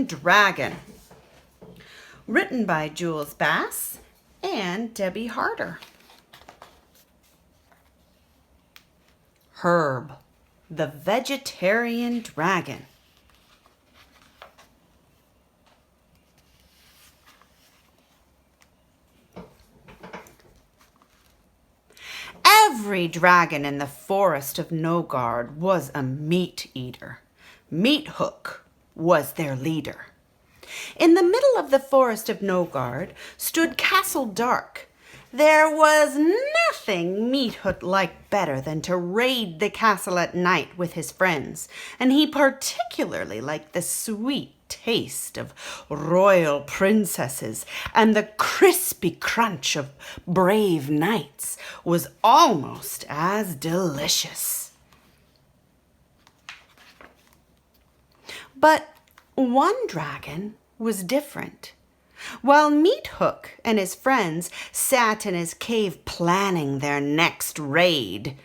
Dragon, written by Jules Bass and Debbie Harder. Herb, the vegetarian dragon. Every dragon in the forest of Nogard was a meat eater. Meat Hook was their leader. In the middle of the forest of Nogard stood Castle Dark. There was nothing Meat Hook liked better than to raid the castle at night with his friends, and he particularly liked the sweet taste of royal princesses, and the crispy crunch of brave knights was almost as delicious. But one dragon was different. While Meat Hook and his friends sat in his cave planning their next raid,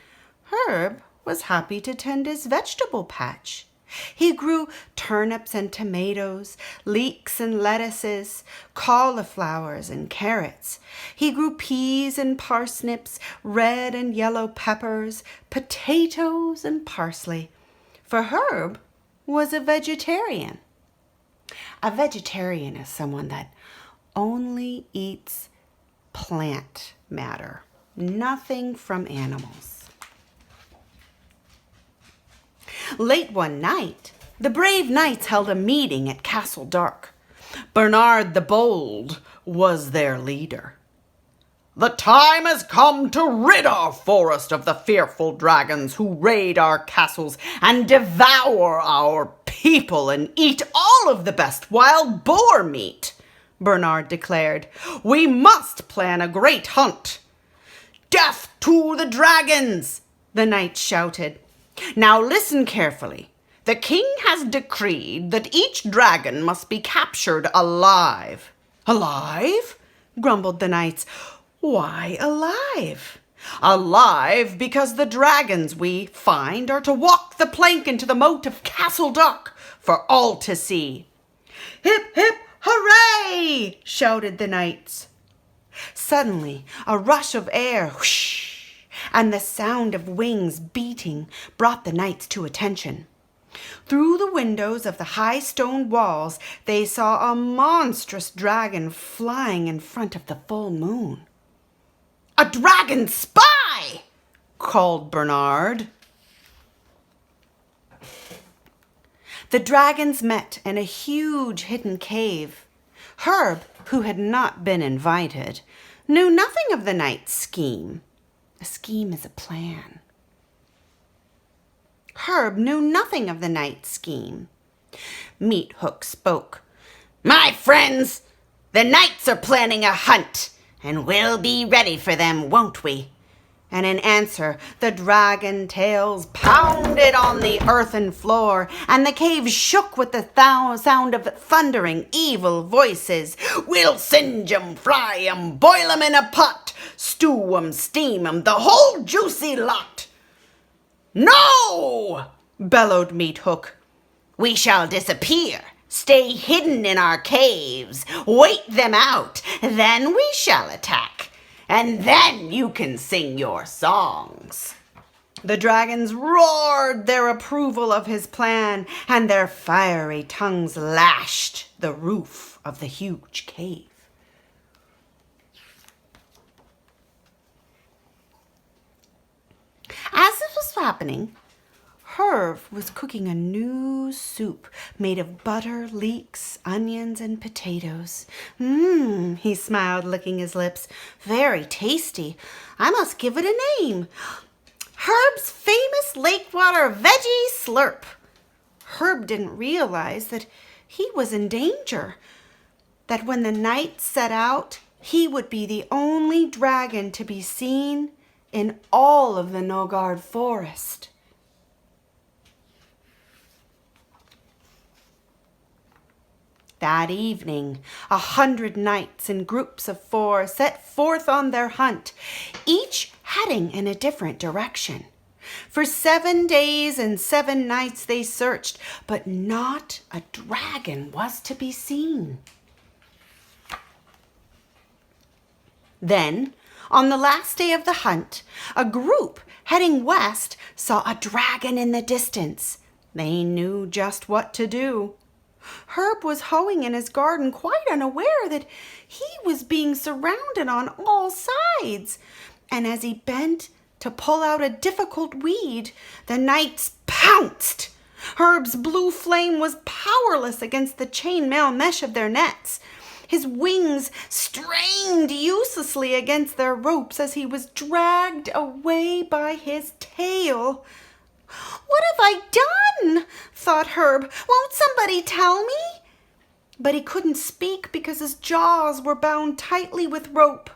Herb was happy to tend his vegetable patch. He grew turnips and tomatoes, leeks and lettuces, cauliflowers and carrots. He grew peas and parsnips, red and yellow peppers, potatoes and parsley. For Herb was a vegetarian. A vegetarian is someone that only eats plant matter, nothing from animals. Late one night, the brave knights held a meeting at Castle Dark. Bernard the Bold was their leader. "The time has come to rid our forest of the fearful dragons who raid our castles and devour our people and eat all of the best wild boar meat," Bernard declared. "We must plan a great hunt." "Death to the dragons!" the knights shouted. "Now listen carefully. The king has decreed that each dragon must be captured alive." "Alive?" grumbled the knights. "Why alive?" "Alive because the dragons we find are to walk the plank into the moat of Castle Dark for all to see." "Hip, hip, hooray!" shouted the knights. Suddenly, a rush of air, whoosh, and the sound of wings beating brought the knights to attention. Through the windows of the high stone walls, they saw a monstrous dragon flying in front of the full moon. "A dragon spy!" called Bernard. The dragons met in a huge hidden cave. Herb, who had not been invited, knew nothing of the knight's scheme. A scheme is a plan. Herb knew nothing of the knight's scheme. Meat Hook spoke. "My friends, the knights are planning a hunt, and we'll be ready for them, won't we?" And in answer, the dragon tails pounded on the earthen floor, and the cave shook with the sound of thundering evil voices. "We'll singe 'em, fry 'em, boil 'em in a pot, stew 'em, steam 'em, the whole juicy lot." "No!" bellowed Meat Hook. "We shall disappear, stay hidden in our caves, wait them out, then we shall attack. And then you can sing your songs." The dragons roared their approval of his plan, and their fiery tongues lashed the roof of the huge cave. As this was happening, Herb was cooking a new soup made of butter, leeks, onions, and potatoes. He smiled, licking his lips. "Very tasty. I must give it a name. Herb's famous Lakewater Veggie Slurp." Herb didn't realize that he was in danger, that when the knights set out, he would be the only dragon to be seen in all of the Nogard forest. That evening, 100 knights in groups of 4 set forth on their hunt, each heading in a different direction. For 7 days and 7 nights they searched, but not a dragon was to be seen. Then, on the last day of the hunt, a group heading west saw a dragon in the distance. They knew just what to do. Herb was hoeing in his garden, quite unaware that he was being surrounded on all sides. And as he bent to pull out a difficult weed, the knights pounced. Herb's blue flame was powerless against the chainmail mesh of their nets. His wings strained uselessly against their ropes as he was dragged away by his tail. "What have I done?" thought Herb. "Won't somebody tell me?" But he couldn't speak because his jaws were bound tightly with rope.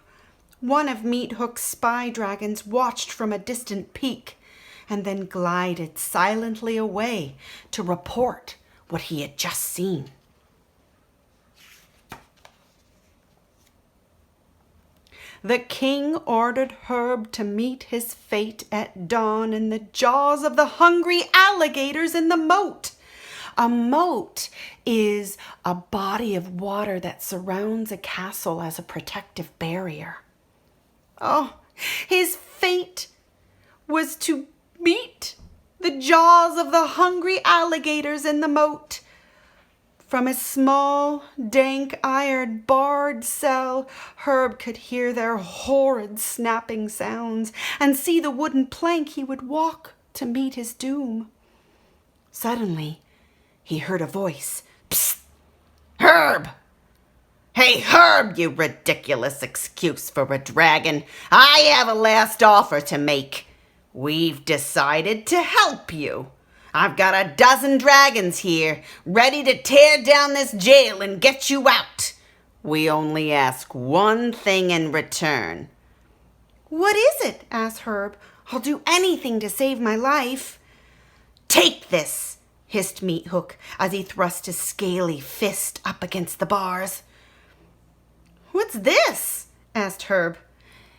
One of Meat Hook's spy dragons watched from a distant peak and then glided silently away to report what he had just seen. The king ordered Herb to meet his fate at dawn in the jaws of the hungry alligators in the moat. A moat is a body of water that surrounds a castle as a protective barrier. Oh, his fate was to meet the jaws of the hungry alligators in the moat. From his small, dank, iron barred cell, Herb could hear their horrid snapping sounds and see the wooden plank he would walk to meet his doom. Suddenly, he heard a voice. "Psst! Herb! Hey, Herb, you ridiculous excuse for a dragon. I have a last offer to make. We've decided to help you. I've got a dozen dragons here, ready to tear down this jail and get you out. We only ask one thing in return." "What is it?" asked Herb. "I'll do anything to save my life." "Take this," hissed Meat Hook as he thrust his scaly fist up against the bars. "What's this?" asked Herb.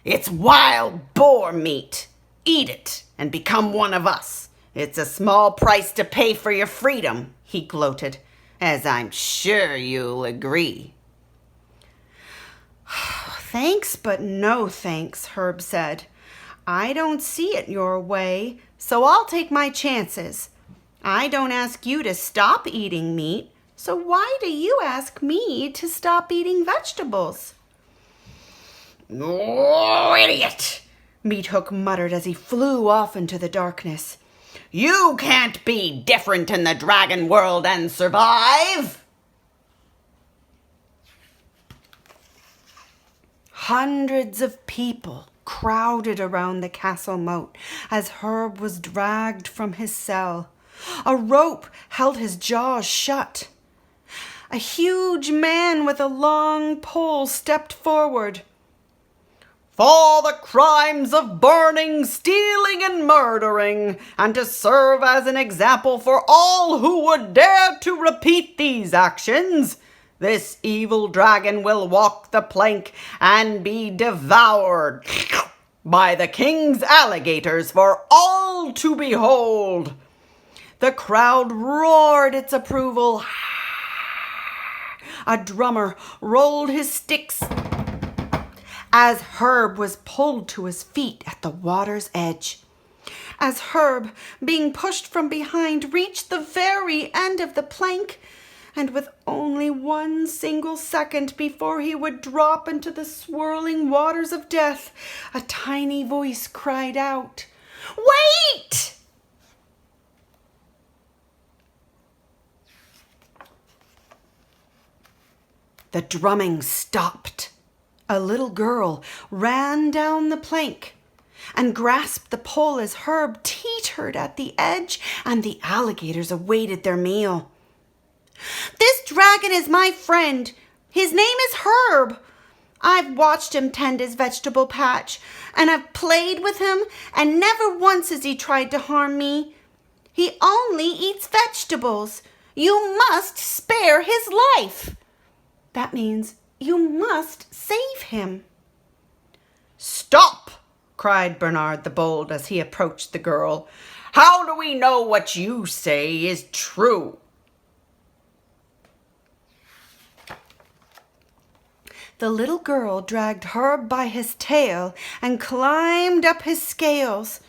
"It's wild boar meat. Eat it and become one of us. It's a small price to pay for your freedom," he gloated, "as I'm sure you'll agree." "Thanks, but no thanks," Herb said. "I don't see it your way, so I'll take my chances. I don't ask you to stop eating meat, so why do you ask me to stop eating vegetables?" "Oh, idiot!" Meat Hook muttered as he flew off into the darkness. "You can't be different in the dragon world and survive!" Hundreds of people crowded around the castle moat as Herb was dragged from his cell. A rope held his jaws shut. A huge man with a long pole stepped forward. "For the crimes of burning, stealing, and murdering, and to serve as an example for all who would dare to repeat these actions, this evil dragon will walk the plank and be devoured by the king's alligators for all to behold." The crowd roared its approval. A drummer rolled his sticks as Herb was pulled to his feet at the water's edge. As Herb, being pushed from behind, reached the very end of the plank, and with only 1 single second before he would drop into the swirling waters of death, a tiny voice cried out, "Wait!" The drumming stopped. A little girl ran down the plank and grasped the pole as Herb teetered at the edge and the alligators awaited their meal. "This dragon is my friend. His name is Herb. I've watched him tend his vegetable patch, and I've played with him, and never once has he tried to harm me. He only eats vegetables. You must spare his life. That means you must save him." "Stop!" cried Bernard the Bold as he approached the girl. "How do we know what you say is true?" The little girl dragged Herb by his tail and climbed up his scales.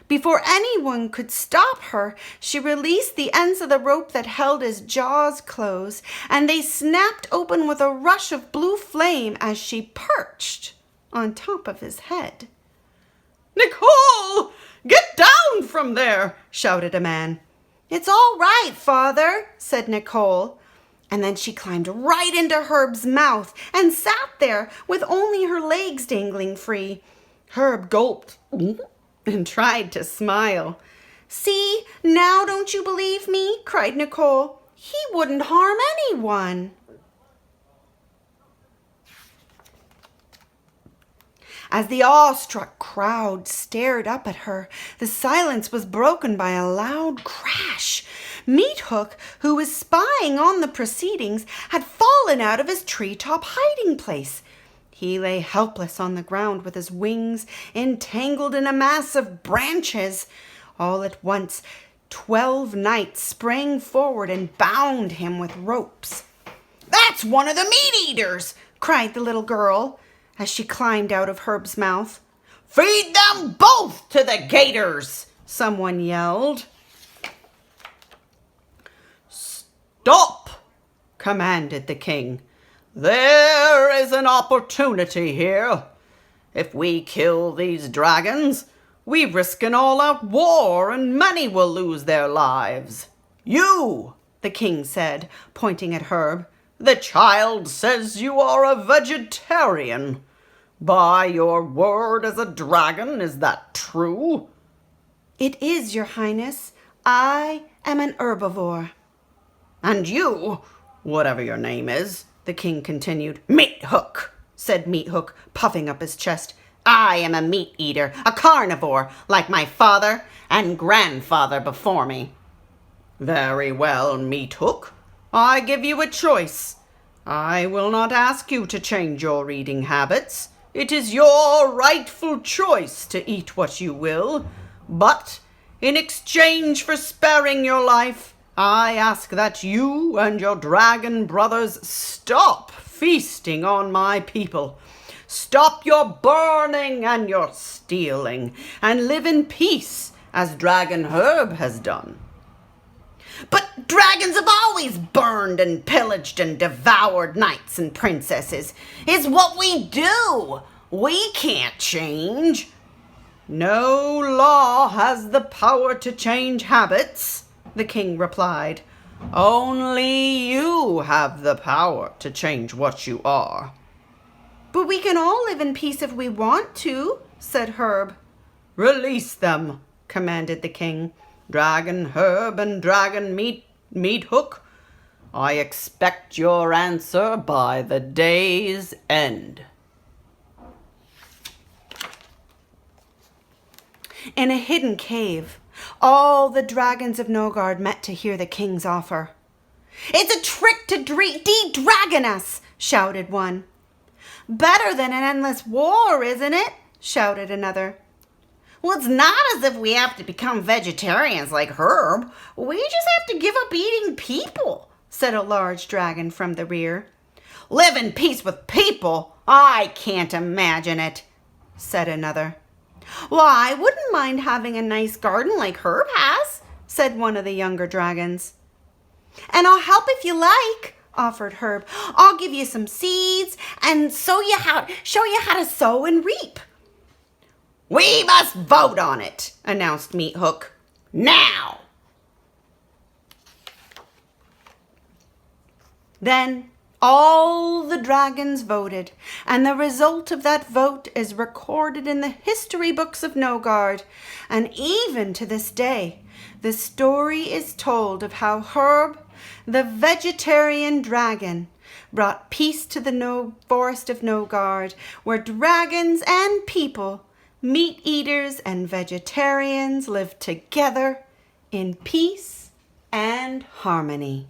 Before anyone could stop her, she released the ends of the rope that held his jaws closed, and they snapped open with a rush of blue flame as she perched on top of his head. "Nicole, get down from there!" shouted a man. "It's all right, Father," said Nicole. And then she climbed right into Herb's mouth and sat there with only her legs dangling free. Herb gulped and tried to smile. "See, now don't you believe me?" cried Nicole. "He wouldn't harm anyone." As the awestruck crowd stared up at her, the silence was broken by a loud crash. Meat Hook, who was spying on the proceedings, had fallen out of his treetop hiding place. He lay helpless on the ground with his wings entangled in a mass of branches. All at once, 12 knights sprang forward and bound him with ropes. "That's one of the meat-eaters!" cried the little girl as she climbed out of Herb's mouth. "Feed them both to the gators!" someone yelled. "Stop!" commanded the king. "There is an opportunity here. If we kill these dragons, we risk an all-out war and many will lose their lives. You," the king said, pointing at Herb, "the child says you are a vegetarian. By your word as a dragon, is that true?" "It is, your highness. I am an herbivore." "And you, whatever your name is," the king continued. "Meat Hook," said Meat Hook, puffing up his chest. "I am a meat eater, a carnivore, like my father and grandfather before me." "Very well, Meat Hook. I give you a choice. I will not ask you to change your eating habits. It is your rightful choice to eat what you will. But in exchange for sparing your life, I ask that you and your dragon brothers stop feasting on my people. Stop your burning and your stealing, and live in peace as Dragon Herb has done." "But dragons have always burned and pillaged and devoured knights and princesses. It's what we do. We can't change." "No law has the power to change habits," the king replied. "Only you have the power to change what you are." "But we can all live in peace if we want to," said Herb. "Release them," commanded the king. "Dragon Herb and Dragon Meat Hook, I expect your answer by the day's end." In a hidden cave, all the dragons of Nogard met to hear the king's offer. "It's a trick to de-dragon us," shouted one. "Better than an endless war, isn't it?" shouted another. "Well, it's not as if we have to become vegetarians like Herb. We just have to give up eating people," said a large dragon from the rear. "Live in peace with people? I can't imagine it," said another. "Well, I wouldn't mind having a nice garden like Herb has," said one of the younger dragons. "And I'll help if you like," offered Herb. "I'll give you some seeds and show you how to sow and reap." "We must vote on it," announced Meat Hook. "Now!" Then all the dragons voted, and the result of that vote is recorded in the history books of Nogard. And even to this day, the story is told of how Herb, the vegetarian dragon, brought peace to the forest of Nogard, where dragons and people, meat eaters and vegetarians, lived together in peace and harmony.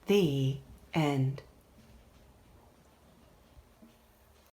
The end.